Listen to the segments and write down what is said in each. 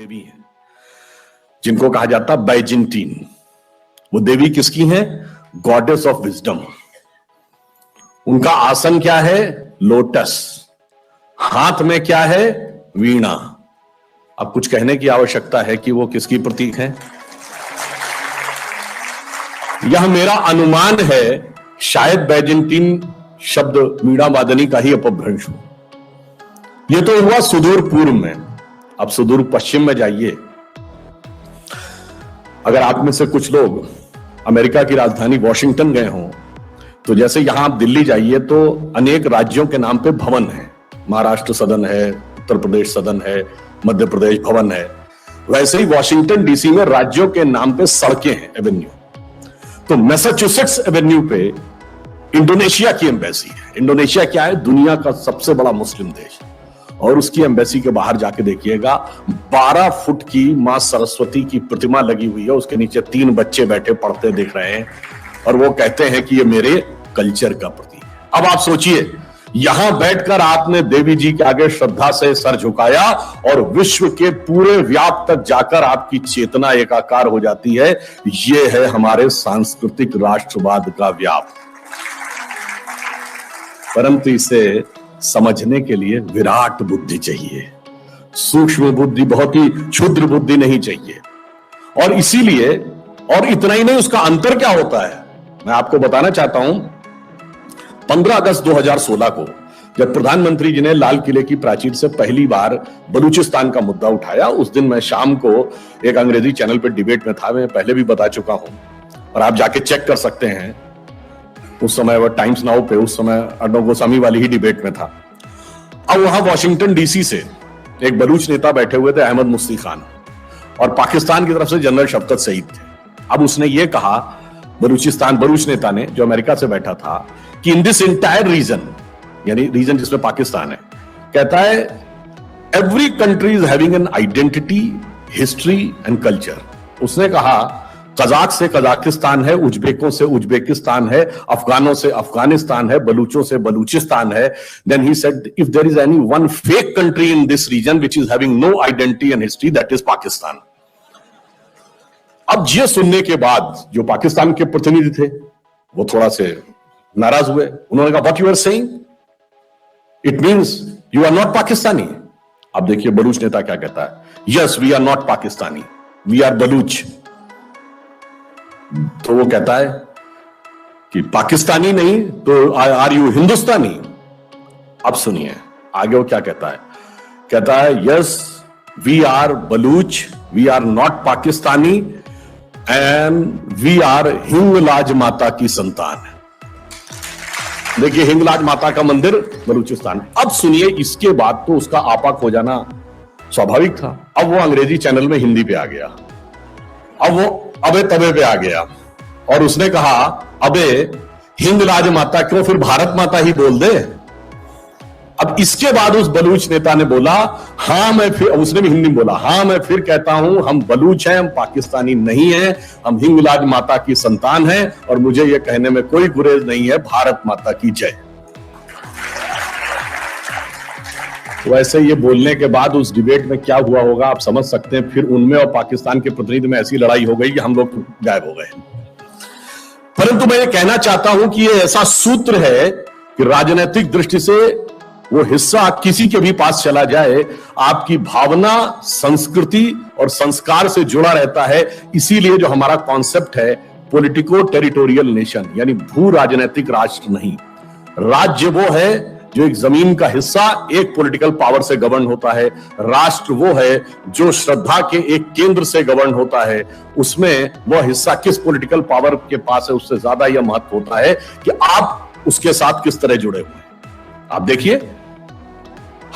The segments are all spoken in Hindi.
देवी हैं जिनको कहा जाता है बैजेंटीन। वो देवी किसकी हैं? Goddess of wisdom. उनका आसन क्या है? लोटस। हाथ में क्या है? वीणा। अब कुछ कहने की आवश्यकता है कि वो किसकी प्रतीक है? यह मेरा अनुमान है, शायद बैजेंटीन शब्द वीणा वादनी का ही अपभ्रंश हो। यह तो हुआ सुदूर पूर्व में। अब सुदूर पश्चिम में जाइए। अगर आप में से कुछ लोग अमेरिका की राजधानी वॉशिंगटन गए हों, तो जैसे यहां आप दिल्ली जाइए तो अनेक राज्यों के नाम पे भवन है। महाराष्ट्र सदन है, उत्तर प्रदेश सदन है, मध्य प्रदेश भवन है। वैसे ही वॉशिंगटन डीसी में राज्यों के नाम पे सड़कें हैं, एवेन्यू। तो मैसाचुसेट्स एवेन्यू पे इंडोनेशिया की एम्बेसी है। इंडोनेशिया क्या है? दुनिया का सबसे बड़ा मुस्लिम देश। और उसकी एम्बेसी के बाहर जाके देखिएगा, 12 फुट की मां सरस्वती की प्रतिमा लगी हुई है। उसके नीचे 3 बच्चे बैठे पढ़ते दिख रहे हैं और वो कहते हैं कि ये मेरे कल्चर का प्रतीक है। अब आप सोचिए, यहां बैठकर आपने देवी जी के आगे श्रद्धा से सर झुकाया और विश्व के पूरे व्याप तक जाकर आपकी चेतना एकाकार हो जाती है। यह है हमारे सांस्कृतिक राष्ट्रवाद का व्याप। परंतु इसे समझने के लिए विराट बुद्धि चाहिए, सूक्ष्म बुद्धि, बहुत ही क्षुद्र बुद्धि नहीं चाहिए। और इसीलिए, और इतना ही नहीं, उसका अंतर क्या होता है मैं आपको बताना चाहता हूं। 15 अगस्त 2016 को जब प्रधानमंत्री जी ने लाल किले की प्राचीर से पहली बार बलूचिस्तान का मुद्दा उठाया, उस दिन मैं शाम को एक अंग्रेजी चैनल पर डिबेट में था। मैं पहले भी बता चुका हूं और आप जाके चेक कर सकते हैं। उस समय वह टाइम्स नाउ पे, उस समय अर्नब गोस्वामी वाली ही डिबेट में था। अब वहां वॉशिंगटन डीसी से एक बलूच नेता बैठे हुए थे, अहमद मुफ्ती खान, और पाकिस्तान की तरफ से जनरल शफकत सईद थे। अब उसने ये कहा, बलूच नेता ने, जो अमेरिका से बैठा था, कि इन दिस इंटायर रीजन, यानी रीजन जिसमें पाकिस्तान है, कहता है every country is having an identity, history and culture. उसने कहा कजाक से कजाकिस्तान है, उज्बेकों से उज्बेकिस्तान है, अफगानों से अफगानिस्तान है, बलूचों से बलूचिस्तान है। Then he said if there is any one fake country in this region which is having no identity and history, that is Pakistan. अब ये सुनने के बाद जो पाकिस्तान के प्रतिनिधि थे वो थोड़ा से नाराज हुए। उन्होंने कहा what you are saying, it means you are not Pakistani. अब देखिए बलूच नेता क्या कहता है, yes we are not Pakistani, we are Baloch. तो वो कहता है कि पाकिस्तानी नहीं तो आर यू हिंदुस्तानी। अब सुनिए आगे वो क्या कहता है। कहता है yes we are Baloch, we are not Pakistani and we are Hinglaj Mata की संतान। देखिए हिंगलाज माता का मंदिर बलूचिस्तान। अब सुनिए, इसके बाद तो उसका आपा खो जाना स्वाभाविक था। अब वो अंग्रेजी चैनल में हिंदी पे आ गया। अब वो अबे तबे पे आ गया और उसने कहा अबे हिंगलाज माता क्यों, फिर भारत माता ही बोल दे। अब इसके बाद उस बलूच नेता ने बोला हां मैं फिर, उसने भी हिंदी में बोला, हां मैं फिर कहता हूं हम बलूच हैं, हम पाकिस्तानी नहीं हैं, हम हिंगलाज माता की संतान हैं और मुझे यह कहने में कोई गुरेज नहीं है, भारत माता की जय। वैसे ये बोलने के बाद उस डिबेट में क्या हुआ होगा आप समझ सकते हैं। फिर उनमें और पाकिस्तान के प्रतिनिधि में ऐसी लड़ाई हो गई कि हम लोग गायब हो गए। परंतु मैं ये कहना चाहता हूं कि ये ऐसा सूत्र है कि राजनीतिक दृष्टि से वो हिस्सा किसी के भी पास चला जाए, आपकी भावना, संस्कृति और संस्कार से जुड़ा रहता है। इसीलिए जो हमारा कॉन्सेप्ट है पॉलिटिको टेरिटोरियल नेशन, यानी भू राजनीतिक राष्ट्र नहीं। राज्य वो है जो एक जमीन का हिस्सा एक पॉलिटिकल पावर से गवर्न होता है। राष्ट्र वो है जो श्रद्धा के एक केंद्र से गवर्न होता है। उसमें वह हिस्सा किस पॉलिटिकल पावर के पास है उससे ज्यादा यह महत्व होता है कि आप उसके साथ किस तरह जुड़े हुए हैं। आप देखिए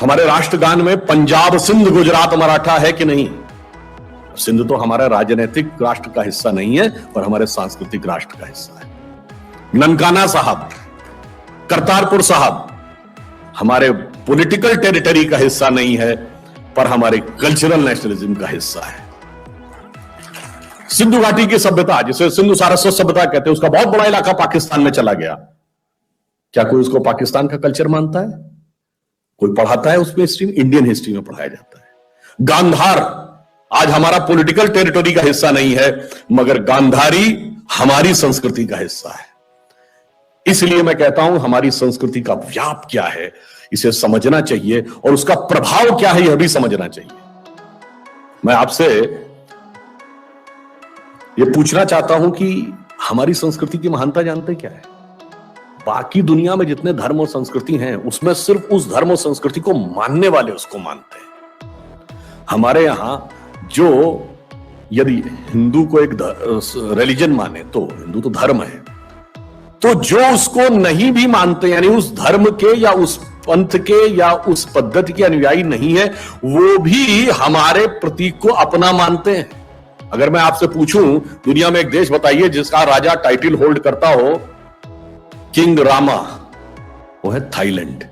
हमारे राष्ट्रगान में पंजाब, सिंध, गुजरात, मराठा है कि नहीं? सिंध तो हमारा राजनीतिक राष्ट्र का हिस्सा नहीं है पर हमारे सांस्कृतिक राष्ट्र का हिस्सा है। ननकाना साहब, करतारपुर साहब हमारे पॉलिटिकल टेरिटरी का हिस्सा नहीं है पर हमारे कल्चरल नेशनलिज्म का हिस्सा है। सिंधु घाटी की सभ्यता, जिसे सिंधु सारस्वत सभ्यता कहते हैं, उसका बहुत बड़ा इलाका पाकिस्तान में चला गया। क्या कोई उसको पाकिस्तान का कल्चर मानता है? कोई पढ़ाता है उसमें हिस्ट्री में? इंडियन हिस्ट्री में पढ़ाया जाता है। गांधार आज हमारा पॉलिटिकल टेरिटरी का हिस्सा नहीं है, मगर गांधारी हमारी संस्कृति का हिस्सा है। इसलिए मैं कहता हूं हमारी संस्कृति का व्याप क्या है इसे समझना चाहिए और उसका प्रभाव क्या है यह भी समझना चाहिए। मैं आपसे यह पूछना चाहता हूं कि हमारी संस्कृति की महानता जानते क्या है? बाकी दुनिया में जितने धर्म और संस्कृति हैं उसमें सिर्फ उस धर्म और संस्कृति को मानने वाले उसको मानते हैं। हमारे यहां जो यदि हिंदू को एक रिलीजन माने तो हिंदू तो धर्म है, तो जो उसको नहीं भी मानते यानी उस धर्म के या उस पंथ के या उस पद्धति के अनुयायी नहीं है, वो भी हमारे प्रतीक को अपना मानते हैं। अगर मैं आपसे पूछूं दुनिया में एक देश बताइए जिसका राजा टाइटल होल्ड करता हो किंग रामा, वो है थाईलैंड।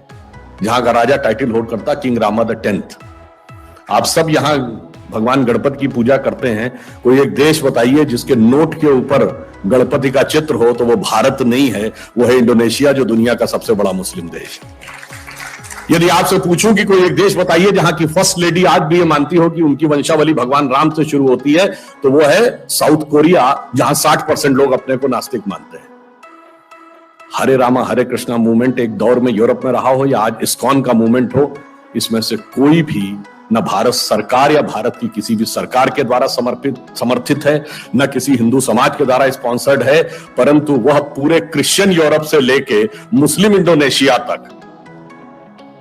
जहां का राजा टाइटल होल्ड करता किंग रामा द 10th। आप सब यहां भगवान गणपति की पूजा करते हैं, कोई एक देश बताइए जिसके नोट के ऊपर गणपति का चित्र हो, तो वो भारत नहीं है, वो है इंडोनेशिया, जो दुनिया का सबसे बड़ा मुस्लिम देश है। यदि आपसे पूछूं कि कोई एक देश बताइए जहां की फर्स्ट लेडी आज भी ये मानती हो कि उनकी वंशावली भगवान राम से शुरू होती है, तो वो है साउथ कोरिया, जहां 60% लोग अपने को नास्तिक मानते हैं। हरे रामा हरे कृष्णा मूवमेंट एक दौर में यूरोप में रहा हो या आज इस्कॉन का मूवमेंट हो, इसमें से कोई भी न भारत सरकार या भारत की किसी भी सरकार के द्वारा समर्थित है, न किसी हिंदू समाज के द्वारा स्पॉन्सर्ड है, परंतु वह पूरे क्रिश्चियन यूरोप से लेके मुस्लिम इंडोनेशिया तक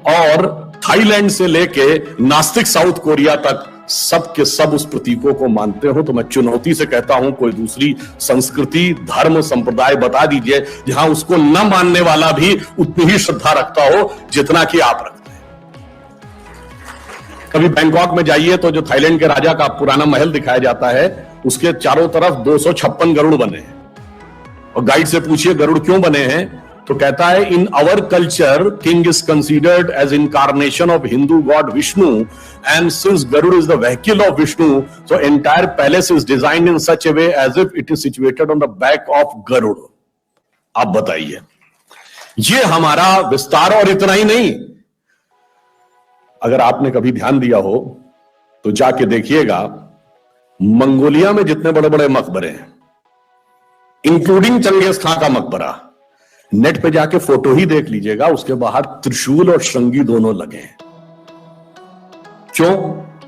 और थाईलैंड से लेके नास्तिक साउथ कोरिया तक सब के सब उस प्रतीकों को मानते हो। तो मैं चुनौती से कहता हूं कोई दूसरी संस्कृति धर्म संप्रदाय बता दीजिए जहां उसको न मानने वाला भी उतनी ही श्रद्धा रखता हो जितना कि आप रखते हैं। कभी बैंकॉक में जाइए तो जो थाईलैंड के राजा का पुराना महल दिखाया जाता है, उसके चारों तरफ 256 गरुड़ बने हैं, और गाइड से पूछिए गरुड़ क्यों बने हैं, तो कहता है in our culture king is considered as incarnation of Hindu god Vishnu and since Garuda is the vehicle of Vishnu so entire palace is designed in such a way as if it is situated on the back of Garuda. आप बताइए, ये हमारा विस्तार। और इतना ही नहीं, अगर आपने कभी ध्यान दिया हो तो जाके देखिएगा मंगोलिया में जितने बड़े बड़े मकबरे हैं, इंक्लूडिंग चंगेज खां का मकबरा, नेट पे जाके फोटो ही देख लीजिएगा, उसके बाहर त्रिशूल और श्रृंगी दोनों लगे हैं। क्यों?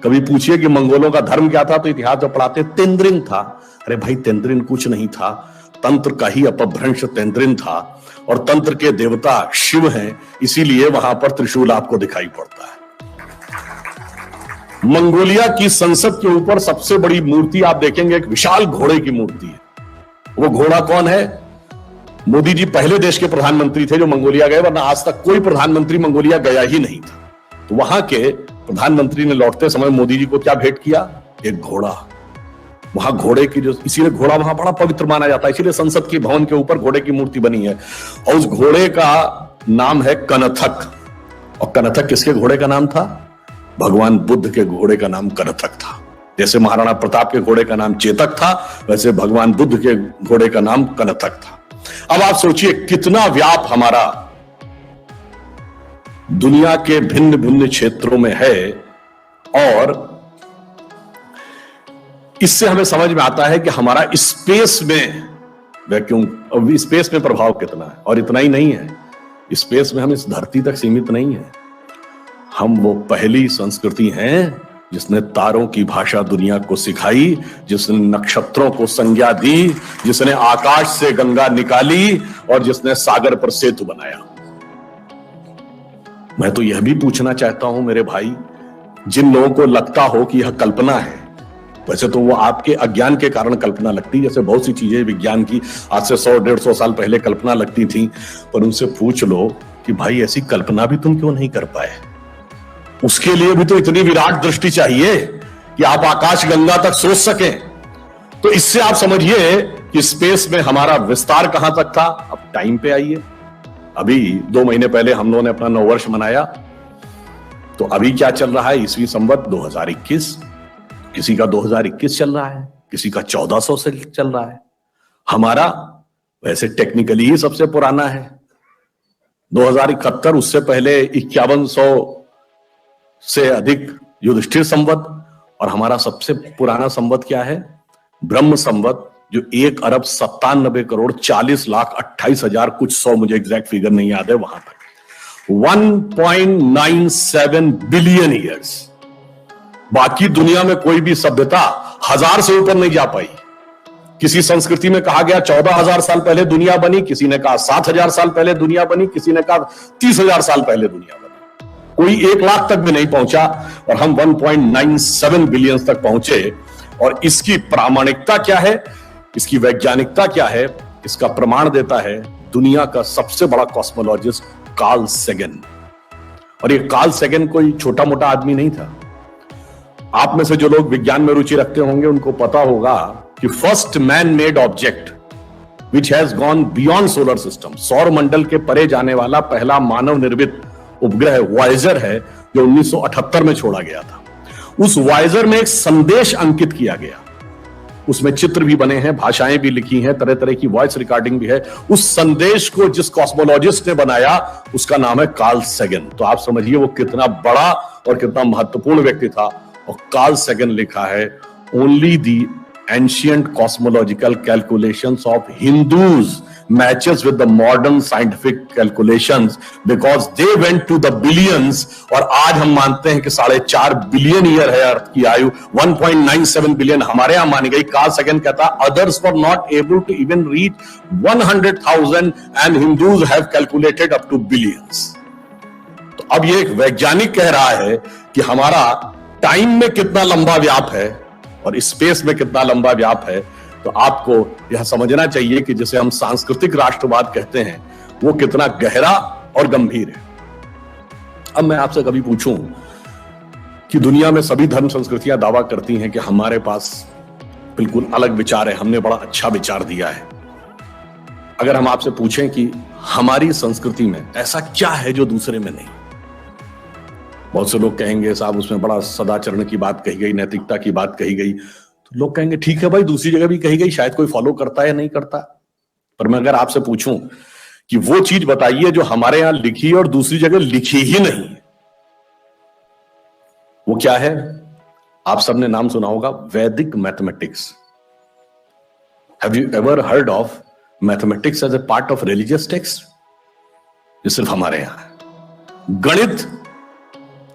कभी पूछिए कि मंगोलों का धर्म क्या था, तो इतिहास में पढ़ाते तेंद्रिन था। अरे भाई, तेंद्रिन कुछ नहीं था, तंत्र का ही अपभ्रंश तेंद्रिन था, और तंत्र के देवता शिव हैं, इसीलिए वहां पर त्रिशूल आपको दिखाई पड़ता है। मंगोलिया की संसद के ऊपर सबसे बड़ी मूर्ति आप देखेंगे एक विशाल घोड़े की मूर्ति है। वो घोड़ा कौन है? मोदी जी पहले देश के प्रधानमंत्री थे जो मंगोलिया गए, वरना आज तक कोई प्रधानमंत्री मंगोलिया गया ही नहीं था। तो वहां के प्रधानमंत्री ने लौटते समय मोदी जी को क्या भेंट किया? एक घोड़ा। वहां घोड़े की जो, इसीलिए घोड़ा वहां बड़ा पवित्र माना जाता है, इसीलिए संसद के भवन के ऊपर घोड़े की मूर्ति बनी है, और उस घोड़े का नाम है कनथक। और कनथक किसके घोड़े का नाम था? भगवान बुद्ध के घोड़े का नाम कनथक था। जैसे महाराणा प्रताप के घोड़े का नाम चेतक था, वैसे भगवान बुद्ध के घोड़े का नाम कनथक था। अब आप सोचिए कितना व्याप हमारा दुनिया के भिन्न भिन्न क्षेत्रों में है, और इससे हमें समझ में आता है कि हमारा स्पेस में वैक्यूम, स्पेस में प्रभाव कितना है। और इतना ही नहीं है, स्पेस में हम इस धरती तक सीमित नहीं है, हम वो पहली संस्कृति हैं जिसने तारों की भाषा दुनिया को सिखाई, जिसने नक्षत्रों को संज्ञा दी, जिसने आकाश से गंगा निकाली, और जिसने सागर पर सेतु बनाया। मैं तो यह भी पूछना चाहता हूं मेरे भाई, जिन लोगों को लगता हो कि यह कल्पना है, वैसे तो वो आपके अज्ञान के कारण कल्पना लगती, जैसे बहुत सी चीजें विज्ञान की आज से 100-150 साल पहले कल्पना लगती थी, पर उनसे पूछ लो कि भाई ऐसी कल्पना भी तुम क्यों नहीं कर पाए? उसके लिए भी तो इतनी विराट दृष्टि चाहिए कि आप आकाश गंगा तक सोच सकें। तो इससे आप समझिए कि स्पेस में हमारा विस्तार कहां तक था। अब टाइम पे आइए, अभी 2 महीने पहले हम लोगों ने अपना नववर्ष मनाया, तो अभी क्या चल रहा है? ईस्वी संवत 2021, किसी का 2021 चल रहा है, किसी का 1400 से चल रहा है। हमारा वैसे टेक्निकली ही सबसे पुराना है 2071, उससे पहले 5100 से अधिक युधिष्ठिर संवत, और हमारा सबसे पुराना संवत क्या है? ब्रह्म संवत, जो 1,97,40,40,28,000 कुछ 100, मुझे एग्जैक्ट फिगर नहीं याद है, वहां तक 1.97 बिलियन ईयर्स। बाकी दुनिया में कोई भी सभ्यता 1000 से ऊपर नहीं जा पाई। किसी संस्कृति में कहा गया 14,000 साल पहले दुनिया बनी, किसी ने कहा 7,000 साल पहले दुनिया बनी, किसी ने कहा 30,000 साल पहले दुनिया बनी। कोई 1 लाख तक भी नहीं पहुंचा और हम 1.97 बिलियन तक पहुंचे। और इसकी प्रामाणिकता क्या है, इसकी वैज्ञानिकता क्या है, इसका प्रमाण देता है दुनिया का सबसे बड़ा कॉस्मोलॉजिस्ट कार्ल सेगन। और ये कार्ल सेगन कोई छोटा मोटा आदमी नहीं था। आप में से जो लोग विज्ञान में रुचि रखते होंगे उनको पता होगा कि first man made object which has gone beyond solar system, सौर मंडल के परे जाने वाला पहला मानव निर्मित उपग्रह वॉयेजर है, जो 1978 में छोड़ा गया था। उस वॉयेजर में एक संदेश अंकित किया गया, उसमें चित्र भी बने हैं, भाषाएं भी लिखी हैं, तरह तरह की वॉइस रिकॉर्डिंग भी है। उस संदेश को जिस कॉस्मोलॉजिस्ट ने बनाया उसका नाम है कार्ल सेगन। तो आप समझिए वो कितना बड़ा और कितना महत्वपूर्ण व्यक्ति था। और कार्ल सेगन लिखा है, only the ancient cosmological calculations of Hindus matches with the modern scientific calculations because they went to the billions. और आज हम मानते हैं कि 4.5 बिलियन ईयर है अर्थ की आयु, 1.97 बिलियन हमारे यहां मानी गई। कार्ल सेगन कहता, others were not able to even reach 100,000 and Hindus have calculated up to billions. तो अब ये एक वैज्ञानिक कह रहा है कि हमारा टाइम में कितना लंबा व्याप है और स्पेस में कितना लंबा व्याप है। तो आपको यह समझना चाहिए कि जिसे हम सांस्कृतिक राष्ट्रवाद कहते हैं वो कितना गहरा और गंभीर है। अब मैं आपसे कभी पूछूं कि दुनिया में सभी धर्म संस्कृतियां दावा करती हैं कि हमारे पास बिल्कुल अलग विचार है, हमने बड़ा अच्छा विचार दिया है। अगर हम आपसे पूछें कि हमारी संस्कृति में ऐसा क्या है जो दूसरे में नहीं, बहुत से लोग कहेंगे साहब उसमें बड़ा सदाचरण की बात कही गई, नैतिकता की बात कही गई। तो लोग कहेंगे ठीक है भाई, दूसरी जगह भी कही गई, शायद कोई फॉलो करता है या नहीं करता। पर मैं अगर आपसे पूछूं कि वो चीज बताइए जो हमारे यहां लिखी और दूसरी जगह लिखी ही नहीं, वो क्या है? आप सबने नाम सुना होगा, Vedic mathematics. Have you ever heard of mathematics as a part of religious text? ये सिर्फ हमारे यहां है। गणित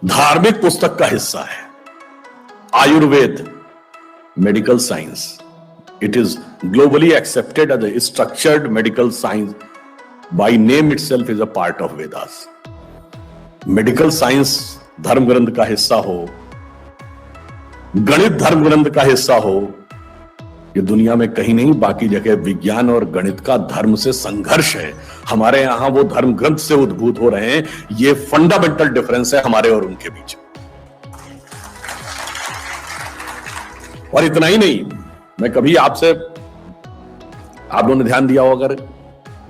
धार्मिक पुस्तक का हिस्सा है। Ayurveda medical science, it is globally accepted as a structured medical science, by name itself is a part of Vedas. Medical science धर्म ग्रंथ का हिस्सा हो, गणित धर्म ग्रंथ का हिस्सा हो, ये दुनिया में कहीं नहीं, बाकी जगह विज्ञान और गणित का धर्म से संघर्ष है। हमारे यहां वो धर्म ग्रंथ से उद्भूत हो रहे हैं। ये फंडामेंटल डिफरेंस है हमारे और उनके बीच। और इतना ही नहीं, मैं कभी आपसे, आप लोगों ने ध्यान दिया हो अगर,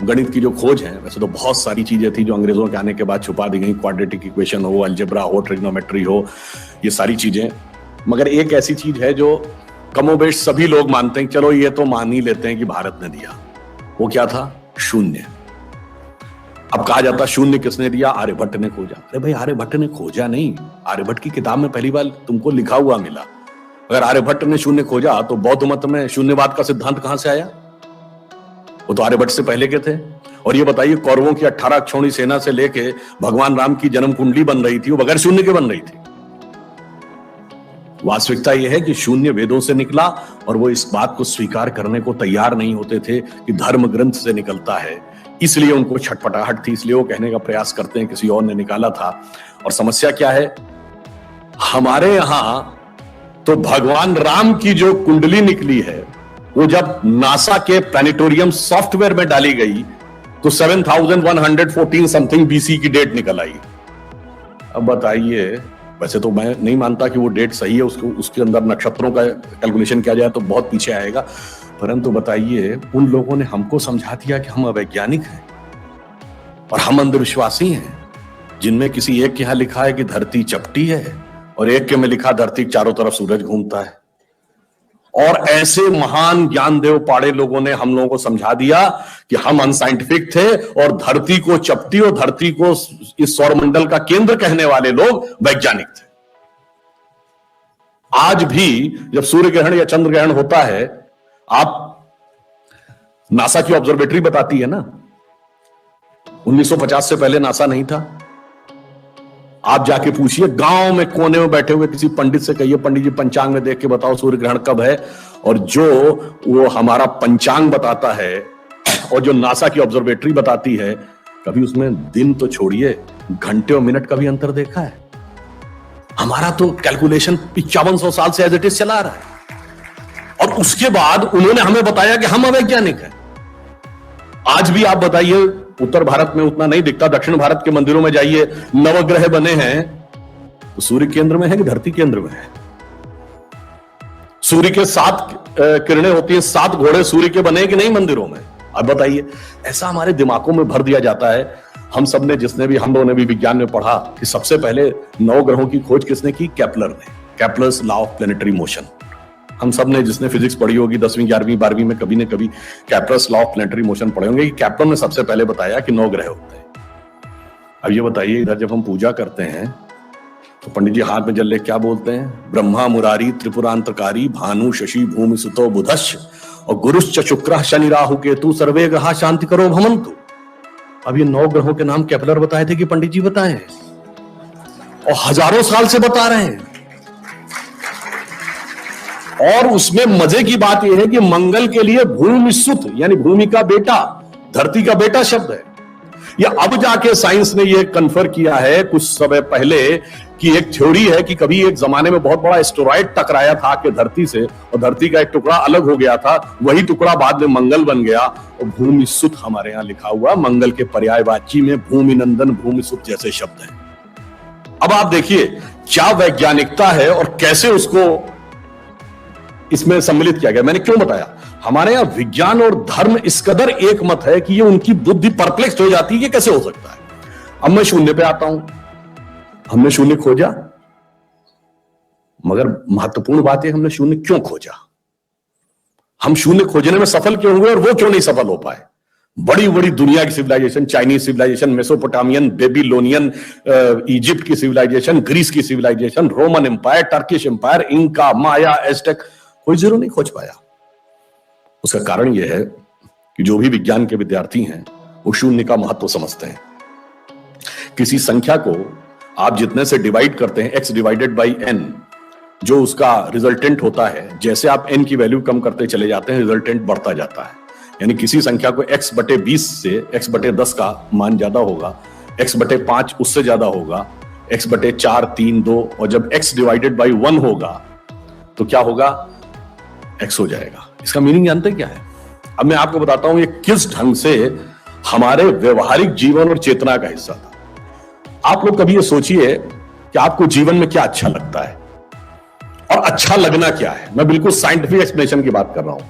गणित की जो खोज है, वैसे तो बहुत सारी चीजें थी जो अंग्रेजों के आने के बाद छुपा दी गई, क्वाड्रेटिक इक्वेशन हो, अलजेब्रा हो, ट्रिग्नोमेट्री हो, ये सारी चीजें। मगर एक ऐसी चीज है जो कमोबेश सभी लोग मानते हैं, चलो ये तो मान ही लेते हैं कि भारत ने दिया। वो क्या था? शून्य। अब कहा जाता शून्य किसने दिया? आर्यभट्ट ने खोजा। अरे भाई, आर्यभट्ट ने खोजा नहीं, आर्यभट्ट की किताब में पहली बार तुमको लिखा हुआ मिला। अगर आर्यभट्ट ने शून्य खोजा तो बौद्ध मत में शून्यवाद का सिद्धांत कहां से आया? वो तो आर्यभट्ट से पहले के थे। और ये बताइए, कौरवों की 18 अक्षौणी सेना से लेके भगवान राम की जन्म कुंडली बन रही थी, वो बगैर शून्य के बन रही थी। वास्तविकता यह है कि शून्य वेदों से निकला और वो इस बात को स्वीकार करने को तैयार नहीं होते थे कि धर्म ग्रंथ से निकलता है। इसलिए उनको छटपटाहट थी, इसलिए वो कहने का प्रयास करते हैं किसी और ने निकाला था। और समस्या क्या है? हमारे यहां तो भगवान राम की जो कुंडली निकली है वो जब नासा के प्लैनेटोरियम सॉफ्टवेयर में डाली गई तो 7114 समथिंग बीसी की डेट निकल आई। अब बताइए, वैसे तो मैं नहीं मानता कि वो डेट सही है, उसके अंदर नक्षत्रों का कैलकुलेशन किया जाए तो बहुत पीछे आएगा, परंतु बताइए, उन लोगों ने हमको समझा दिया कि हम अवैज्ञानिक हैं और हम अंधविश्वासी हैं, जिनमें किसी एक के यहां लिखा है कि धरती चपटी है और एक के में लिखा धरती चारों तरफ सूरज घूमता है। और ऐसे महान ज्ञानदेव पाड़े लोगों ने हम लोगों को समझा दिया कि हम अनसाइंटिफिक थे और धरती को चपटी और धरती को इस सौरमंडल का केंद्र कहने वाले लोग वैज्ञानिक थे। आज भी जब सूर्य ग्रहण या चंद्र ग्रहण होता है, आप नासा की ऑब्जर्वेटरी बताती है ना, 1950 से पहले नासा नहीं था। आप जाके पूछिए, गांव में कोने में बैठे हुए किसी पंडित से कहिए, पंडित जी पंचांग में देख के बताओ सूर्य ग्रहण कब है, और जो वो हमारा पंचांग बताता है और जो नासा की ऑब्जर्वेटरी बताती है, कभी उसमें दिन तो छोड़िए, घंटे और मिनट का भी अंतर देखा है? हमारा तो कैलकुलेशन 5500 साल से एज इट इज चला रहा है, और उसके बाद उन्होंने हमें बताया कि हम अवैज्ञानिक हैं। आज भी आप बताइए, उत्तर भारत में उतना नहीं दिखता, दक्षिण भारत के मंदिरों में जाइए, नवग्रह बने हैं, तो सूर्य केंद्र में है कि धरती केंद्र में है? सूर्य के 7 किरणें होती हैं, 7 घोड़े सूर्य के बने कि नहीं मंदिरों में? अब बताइए। ऐसा हमारे दिमागों में भर दिया जाता है। हम सब ने, हम लोगों ने भी विज्ञान में पढ़ा कि सबसे पहले 9 ग्रहों की खोज किसने की? केपलर ने। Kepler's law of planetary motion. हम सब ने, जिसने फिजिक्स पढ़ी होगी 10वीं 11वीं 12वीं में, कभी न कभी Kepler's law of planetary motion पढ़े होंगे कि केपलर ने सबसे पहले बताया कि 9 ग्रह होते हैं। अब ये बताइए, इधर जब हम पूजा करते हैं तो पंडित जी हाथ में जल ले क्या बोलते हैं? ब्रह्मा मुरारी त्रिपुरांतकारी भानु शशि भूमि सुतो बुधश्च और गुरुश्च शुक्र शनि राहु केतु सर्वे ग्रहा शांति करो भवन्तु। अब ये 9 ग्रहों के नाम केपलर बताए थे कि पंडित जी बताए हैं, और हजारों साल से बता रहे हैं। और उसमें मजे की बात यह है कि मंगल के लिए भूमि सुत, यानी भूमि का बेटा, धरती का बेटा शब्द है। ये अब जाके साइंस ने ये कन्फर्म किया है कुछ समय पहले कि एक थ्योरी है कि कभी एक जमाने में बहुत बड़ा एस्टेरॉयड टकराया था कि धरती से, और धरती का एक टुकड़ा अलग हो गया था, वही टुकड़ा बाद में मंगल बन गया, और भूमि सुत हमारे यहां लिखा हुआ मंगल के पर्यायवाची में भूमि नंदन भूमि सुत जैसे शब्द हैं। अब आप देखिए क्या वैज्ञानिकता है और कैसे उसको इसमें सम्मिलित किया गया। मैंने क्यों बताया? हमारे यहां विज्ञान और धर्म इस कदर एक मत है कि ये उनकी बुद्धि परप्लेक्स हो जाती है कि कैसे हो सकता है। अब मैं शून्य पे आता हूं। हमने शून्य खोजा, मगर महत्वपूर्ण बात है हमने शून्य क्यों खोजा? हम शून्य खोजने में सफल क्यों हुए और वो क्यों नहीं सफल हो पाए? बड़ी बड़ी दुनिया की civilisation, Chinese civilisation, Mesopotamian, Babylonian, Egypt की सिविलाइजेशन, ग्रीस की civilisation, Roman empire, Turkish empire, Inca, Maya, Aztec, कोई जीरो नहीं खोज पाया। उसका कारण यह है कि जो भी विज्ञान के विद्यार्थी हैं वो शून्य का महत्व समझते हैं। किसी संख्या को आप जितने से डिवाइड करते हैं, x डिवाइडेड बाई n, जो उसका रिजल्टेंट होता है, जैसे आप n की वैल्यू कम करते चले जाते हैं, रिजल्टेंट बढ़ता जाता है। यानी किसी संख्या को x बटे 20 से x बटे 10 का मान ज्यादा होगा, x बटे 5 उससे ज्यादा होगा, x बटे 4, 3, 2, और जब x डिवाइडेड बाई 1 होगा तो क्या होगा? x हो जाएगा। इसका मीनिंग जानते क्या है? अब मैं आपको बताता हूं ये किस ढंग से हमारे व्यवहारिक जीवन और चेतना का हिस्सा था। आप लोग कभी ये सोचिए कि आपको जीवन में क्या अच्छा लगता है और अच्छा लगना क्या है। मैं बिल्कुल साइंटिफिक एक्सप्लेनेशन की बात कर रहा हूं।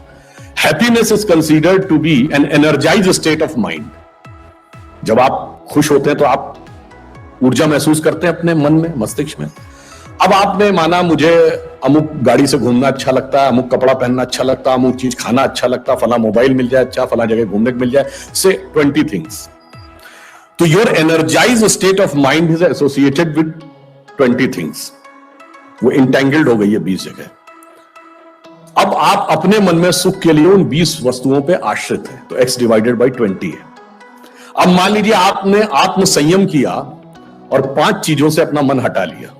Happiness is considered to be an energised state of mind. जब आप खुश होते हैं तो आप ऊर्जा महसूस करते हैं अपने मन में, मस्तिष्क में। अब आपने माना मुझे अमुक गाड़ी से घूमना अच्छा लगता है, अमुक कपड़ा पहनना अच्छा लगता है, अमुक चीज खाना अच्छा लगता है, फला मोबाइल मिल जाए अच्छा, फला जगह घूमने को मिल जाए, से 20 थिंग्स। तो your energised state of mind is associated with 20 things. वो इंटेंगल्ड हो गई है 20 जगह। अब आप अपने मन में सुख के लिए उन 20 वस्तुओं पे आश्रित हैं, तो x डिवाइडेड बाई 20 है। अब मान लीजिए आपने आत्म संयम किया और 5 चीजों से अपना मन हटा लिया,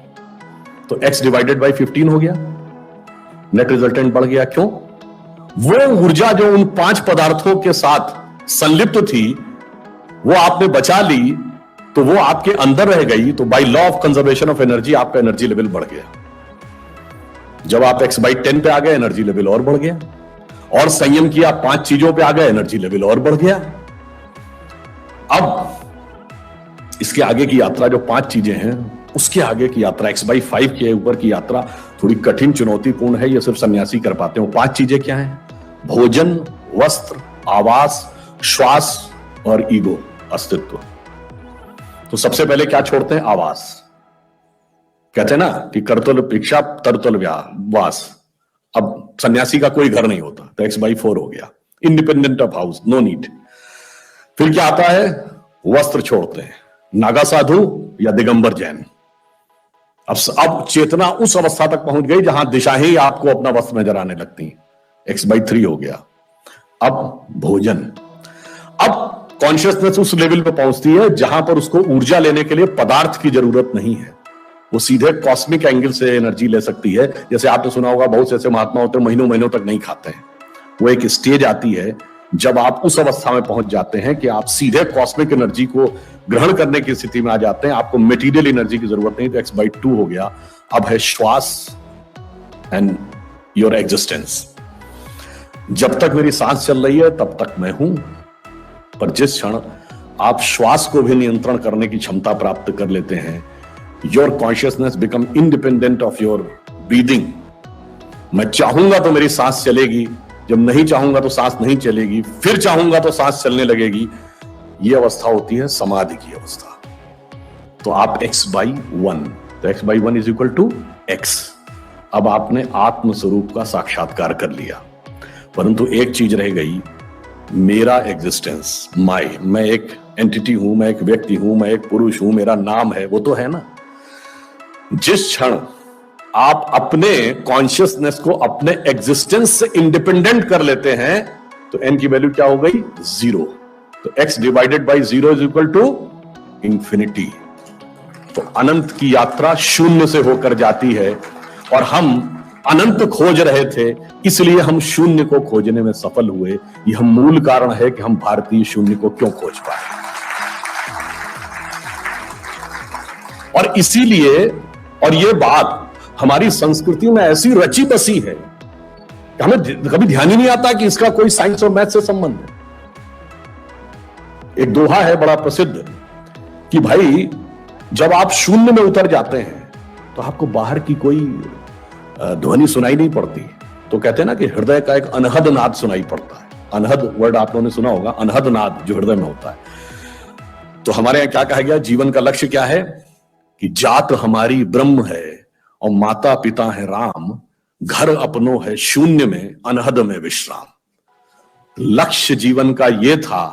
तो x डिवाइडेड बाई 15 हो गया। नेट रिजल्टेंट बढ़ गया। क्यों? वो ऊर्जा जो उन 5 पदार्थों के साथ संलिप्त थी वो आपने बचा ली, तो वो आपके अंदर रह गई। तो by law of conservation of energy आपका एनर्जी लेवल बढ़ गया। जब आप x बाई 10 पे आ गए, एनर्जी लेवल और बढ़ गया। और संयम किया, 5 चीजों पे आ गए, एनर्जी लेवल और बढ़ गया। अब इसके आगे की यात्रा जो 5 चीजें हैं, उसके आगे की यात्रा x बाई 5 के ऊपर की यात्रा थोड़ी कठिन, चुनौतीपूर्ण है। ये सिर्फ सन्यासी कर पाते हैं। 5 चीजें क्या हैं? भोजन, वस्त्र, आवास, श्वास और ईगो, अस्तित्व। तो सबसे पहले क्या छोड़ते हैं? आवास। कहते हैं ना कि करतुल भिक्षा तरतुल वास। अब सन्यासी का कोई घर नहीं होता, तो x बाई 4 हो गया। Independent of house, no need. फिर क्या आता है? वस्त्र छोड़ते हैं, नागा साधु या दिगंबर जैन। अब चेतना उस अवस्था तक पहुंच गई जहां दिशाएं ही आपको अपना वस्तु नजर आने लगती हैं। x/3 हो गया। अब भोजन, अब कॉन्शियसनेस उस लेवल पे पहुंचती है जहां पर उसको ऊर्जा लेने के लिए पदार्थ की जरूरत नहीं है, वो सीधे कॉस्मिक एंगल से एनर्जी ले सकती है। जैसे आपने सुना होगा बहुत से ऐसे महात्मा होते हैं महीनों महीनों तक नहीं खाते हैं। वो एक स्टेज आती है जब आप उस अवस्था में पहुंच जाते हैं कि आप सीधे कॉस्मिक एनर्जी को ग्रहण करने की स्थिति में आ जाते हैं, आपको मटेरियल एनर्जी की जरूरत नहीं। तो x/2 हो गया। अब है श्वास एंड योर एग्जिस्टेंस। जब तक मेरी सांस चल रही है तब तक मैं हूं, पर जिस क्षण आप श्वास को भी नियंत्रण करने की क्षमता प्राप्त कर लेते हैं, your consciousness become independent of your breathing. मैं चाहूंगा तो मेरी सांस चलेगी, जब नहीं चाहूंगा तो सांस नहीं चलेगी, फिर चाहूंगा तो सांस चलने लगेगी। यह अवस्था होती है समाधि की अवस्था। तो आप x/1, तो x/1 is equal to x। अब आपने आत्म स्वरूप का साक्षात्कार कर लिया, परंतु एक चीज रह गई, मेरा एग्जिस्टेंस, मैं एक एंटिटी हूं, मैं एक व्यक्ति हूं, मैं एक पुरुष हूं, मेरा नाम है, वो तो है ना। जिस क्षण आप अपने कॉन्शियसनेस को अपने एग्जिस्टेंस से इंडिपेंडेंट कर लेते हैं तो n की वैल्यू क्या हो गई? 0। तो x/0 is equal to infinity. तो अनंत की यात्रा शून्य से होकर जाती है, और हम अनंत खोज रहे थे, इसलिए हम शून्य को खोजने में सफल हुए। यह मूल कारण है कि हम भारतीय शून्य को क्यों खोज पाए। और इसीलिए, और यह बात हमारी संस्कृति में ऐसी रची बसी है कि हमें कभी ध्यान ही नहीं आता कि इसका कोई साइंस और मैथ से संबंध है। एक दोहा है बड़ा प्रसिद्ध कि भाई जब आप शून्य में उतर जाते हैं तो आपको बाहर की कोई ध्वनि सुनाई नहीं पड़ती। तो कहते हैं ना कि हृदय का एक अनहद नाद सुनाई पड़ता है। अनहद वर्ड आप लोगों ने सुना होगा, अनहद नाद जो हृदय में होता है। तो हमारे यहां क्या कहा गया, जीवन का लक्ष्य क्या है कि जात हमारी ब्रह्म है और माता पिता है राम, घर अपनो है शून्य में अनहद में विश्राम। लक्ष्य जीवन का यह था,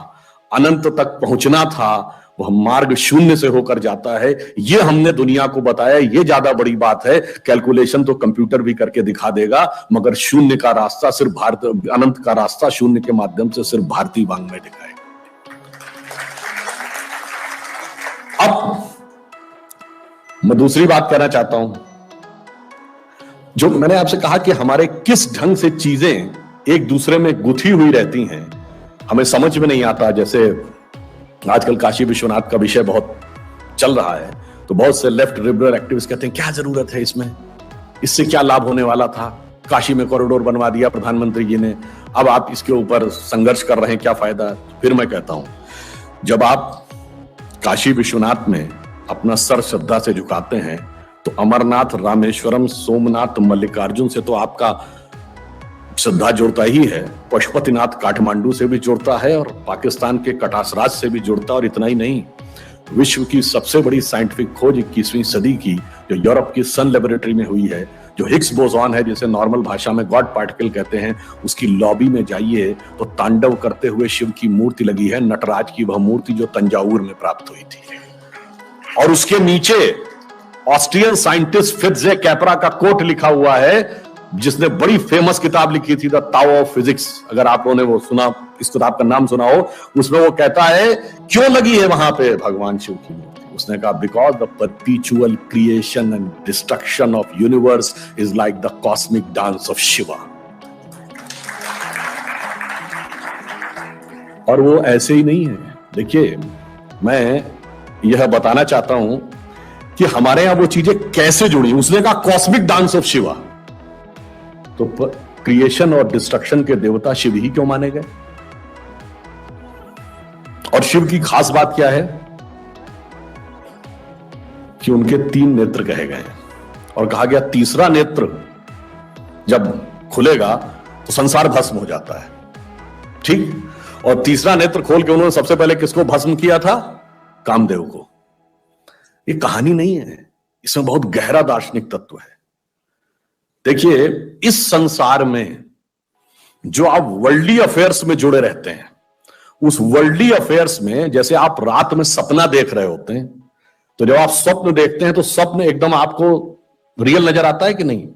अनंत तक पहुंचना था, वह मार्ग शून्य से होकर जाता है। यह हमने दुनिया को बताया, यह ज्यादा बड़ी बात है। कैलकुलेशन तो कंप्यूटर भी करके दिखा देगा, मगर शून्य का रास्ता सिर्फ भारत, अनंत का रास्ता शून्य के माध्यम से सिर्फ भारतीय वाङ्मय दिखाएगा। अब मैं दूसरी बात कहना चाहता हूं, जो मैंने आपसे कहा कि हमारे किस ढंग से चीजें एक दूसरे में गुथी हुई रहती हैं, हमें समझ में नहीं आता। जैसे आजकल काशी विश्वनाथ का विषय बहुत चल रहा है, तो बहुत से लेफ्ट लिबरल एक्टिविस्ट कहते हैं क्या जरूरत है इसमें, इससे क्या लाभ होने वाला था, काशी में कॉरिडोर बनवा दिया प्रधानमंत्री जी ने, अब आप इसके ऊपर संघर्ष कर रहे हैं, क्या फायदा। फिर मैं कहता हूं, जब आप काशी विश्वनाथ में अपना सर श्रद्धा से झुकाते हैं तो अमरनाथ, रामेश्वरम, सोमनाथ, मल्लिकार्जुन से तो आपका श्रद्धा जुड़ता ही है, पशुपतिनाथ काठमांडू से भी जुड़ता है, और पाकिस्तान के कटासराज से भी जुड़ता है। और इतना ही नहीं, विश्व की सबसे बड़ी साइंटिफिक खोज 21वीं सदी की जो यूरोप की सन लेबोरेटरी में हुई है, जो हिग्स बोसॉन है, जिसे नॉर्मल भाषा में गॉड पार्टिकल कहते हैं, उसकी लॉबी में जाइए तो तांडव करते हुए शिव की मूर्ति लगी है, नटराज की वह मूर्ति जो तंजावुर में प्राप्त हुई थी। और उसके नीचे ऑस्ट्रियन साइंटिस्ट फिट्जे कैपरा का कोट लिखा हुआ है, जिसने बड़ी फेमस किताब लिखी थी द ताओ ऑफ फिजिक्स। अगर आप लोगों ने वो सुना, इस किताब का नाम सुना हो, उसमें वो कहता है क्यों लगी है वहां पे भगवान शिव की मूर्ति। उसने कहा because the perpetual creation and destruction of universe is like the cosmic dance of Shiva. और वो ऐसे ही नहीं है। देखिए, मैं यह बताना चाहता हूं कि हमारे यहां वो चीजें कैसे जुड़ी। उसने कहा कॉस्मिक डांस ऑफ शिवा, तो क्रिएशन और डिस्ट्रक्शन के देवता शिव ही क्यों माने गए। और शिव की खास बात क्या है कि उनके 3 नेत्र कहे गए, और कहा गया तीसरा नेत्र जब खुलेगा तो संसार भस्म हो जाता है। ठीक, और तीसरा नेत्र खोल के उन्होंने सबसे पहले किसको भस्म किया था? कामदेव को। ये कहानी नहीं है, इसमें बहुत गहरा दार्शनिक तत्व है। देखिए, इस संसार में जो आप वर्ल्डली अफेयर्स में जुड़े रहते हैं, उस वर्ल्डली अफेयर्स में जैसे आप रात में सपना देख रहे होते हैं, तो जब आप स्वप्न देखते हैं तो स्वप्न एकदम आपको रियल नजर आता है कि नहीं?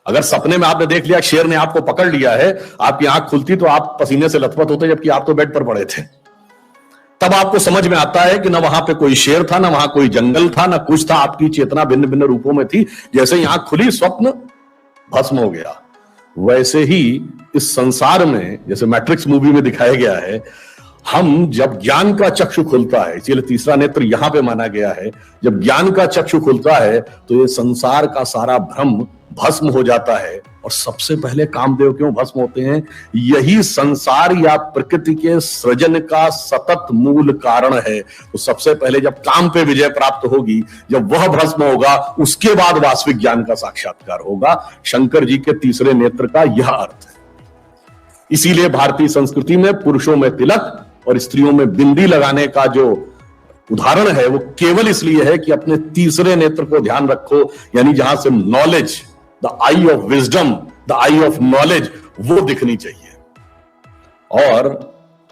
अगर सपने में आपने देख लिया शेर ने आपको पकड़ लिया है, आपकी आंख खुलती तो आप पसीने से लथपथ होते, जबकि आप तो बेड पर पड़े थे। तब आपको समझ में आता है कि ना वहां पे कोई शेर था, ना वहां कोई जंगल था, ना कुछ था, आपकी चेतना भिन्न भिन्न रूपों में थी। जैसे ही आंख खुली स्वप्न भस्म हो गया। वैसे ही इस संसार में, जैसे मैट्रिक्स मूवी में दिखाया गया है, हम जब ज्ञान का चक्षु खुलता है, इसीलिए तीसरा नेत्र यहां पे माना गया है, जब ज्ञान का चक्षु खुलता है तो ये संसार का सारा भ्रम भस्म हो जाता है। और सबसे पहले कामदेव क्यों भस्म होते हैं? यही संसार या प्रकृति के सृजन का सतत मूल कारण है। तो सबसे पहले जब काम पे विजय प्राप्त होगी, जब वह भस्म होगा, उसके बाद वास्तविक ज्ञान का साक्षात्कार होगा। शंकर जी के तीसरे नेत्र का यह अर्थ है। इसीलिए भारतीय संस्कृति में पुरुषों में तिलक और स्त्रियों में बिंदी लगाने का जो उदाहरण है वो केवल इसलिए है कि अपने तीसरे नेत्र को ध्यान रखो, यानी जहां से knowledge, the I of wisdom, the I of knowledge, वो दिखनी चाहिए। और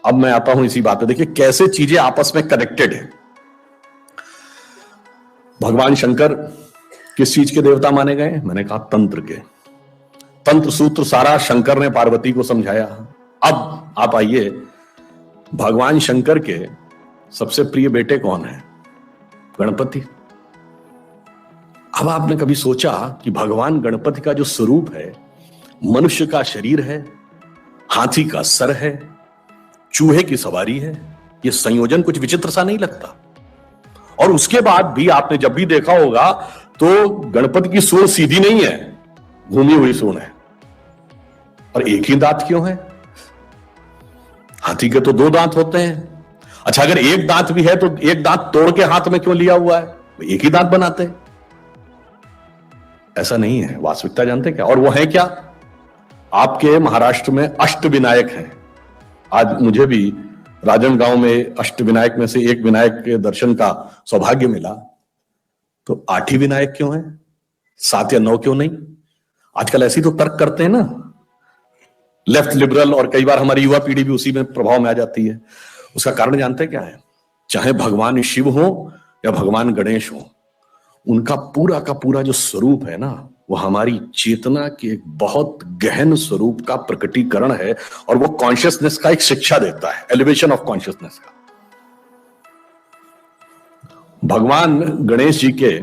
अब मैं आता हूं इसी बात पे, देखिए कैसे चीजें आपस में कनेक्टेड है। भगवान शंकर किस चीज के देवता माने गए? मैंने कहा तंत्र के। तंत्र सूत्र सारा शंकर ने पार्वती को समझाया। अब आप आइए, भगवान शंकर के सबसे प्रिय बेटे कौन है? गणपति। अब आपने कभी सोचा कि भगवान गणपति का जो स्वरूप है, मनुष्य का शरीर है, हाथी का सर है, चूहे की सवारी है, यह संयोजन कुछ विचित्र सा नहीं लगता? और उसके बाद भी आपने जब भी देखा होगा तो गणपति की सूंड सीधी नहीं है, घूमी हुई सूंड है। और एक ही दांत क्यों है? हाथी के तो 2 दांत होते हैं। अच्छा, अगर एक दांत भी है तो एक दांत तोड़ के हाथ में क्यों लिया हुआ है? एक ही दांत बनाते। ऐसा नहीं है, वास्तविकता जानते क्या? और वो है क्या? आपके महाराष्ट्र में अष्टविनायक हैं। आज मुझे भी राजनगांव में अष्टविनायक में से एक विनायक के दर्शन का सौभाग्य मिला। तो 8 ही विनायक क्यों है? 7 या 9 क्यों नहीं? आजकल ऐसी तो तर्क करते हैं ना लेफ्ट लिबरल, और कई बार हमारी युवा पीढ़ी भी उसी में प्रभाव में आ जाती है। उसका कारण जानते हैं क्या है? चाहे भगवान शिव हो या भगवान गणेश हो, उनका पूरा का पूरा जो स्वरूप है ना, वो हमारी चेतना के एक बहुत गहन स्वरूप का प्रकटीकरण है। और वो कॉन्शियसनेस का एक शिक्षा देता है, एलिवेशन ऑफ कॉन्शियसनेस का। भगवान गणेश जी के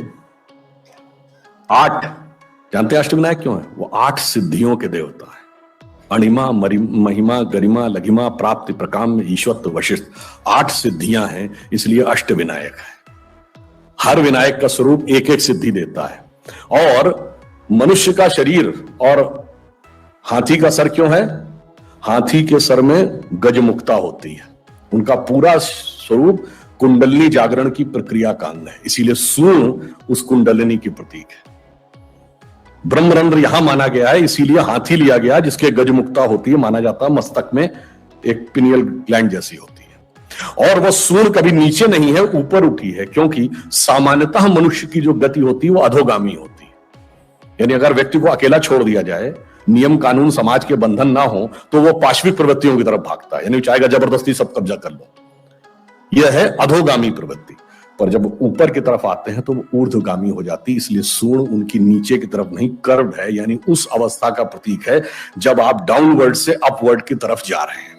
8, जानते हैं अष्टविनायक क्यों है? वो 8 सिद्धियों के देवता है। अणिमा, महिमा, गरिमा, लघिमा, प्राप्ति, प्रकाम्य, ईश्वरत्व, वशिष्ठ, 8 सिद्धियां हैं, इसलिए अष्टविनायक है। हर विनायक का स्वरूप एक एक सिद्धि देता है। और मनुष्य का शरीर और हाथी का सर क्यों है? हाथी के सर में गजमुक्ता होती है। उनका पूरा स्वरूप कुंडलिनी जागरण की प्रक्रिया का अंग है, इसीलिए सूर्य उस कुंडलिनी की प्रतीक है। ब्रह्मरंध्र यहां माना गया है, इसीलिए हाथी लिया गया, जिसके गजमुक्ता होती है, माना जाता है मस्तक में एक पिनियल ग्लैंड जैसी होती है। और वह सूंड कभी नीचे नहीं है, ऊपर उठी है, क्योंकि सामान्यतः मनुष्य की जो गति होती है वो अधोगामी होती है। यानी अगर व्यक्ति को अकेला छोड़ दिया जाए, नियम कानून समाज के बंधन ना हो, तो वो पाश्विक प्रवृत्तियों की तरफ भागता है, यानी चाहेगा जबरदस्ती सब कब्जा कर लो। यह है अधोगामी प्रवृत्ति। पर जब ऊपर की तरफ आते हैं तो वो ऊर्ध्वगामी हो जाती है, इसलिए सूंड उनकी नीचे की तरफ नहीं, कर्व है, यानी उस अवस्था का प्रतीक है जब आप डाउनवर्ड से अपवर्ड की तरफ जा रहे हैं।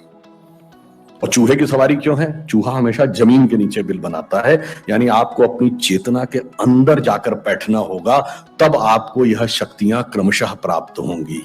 और चूहे की सवारी क्यों है? चूहा हमेशा जमीन के नीचे बिल बनाता है, यानी आपको अपनी चेतना के अंदर जाकर बैठना होगा, तब आपको यह शक्तियां क्रमशः प्राप्त होंगी।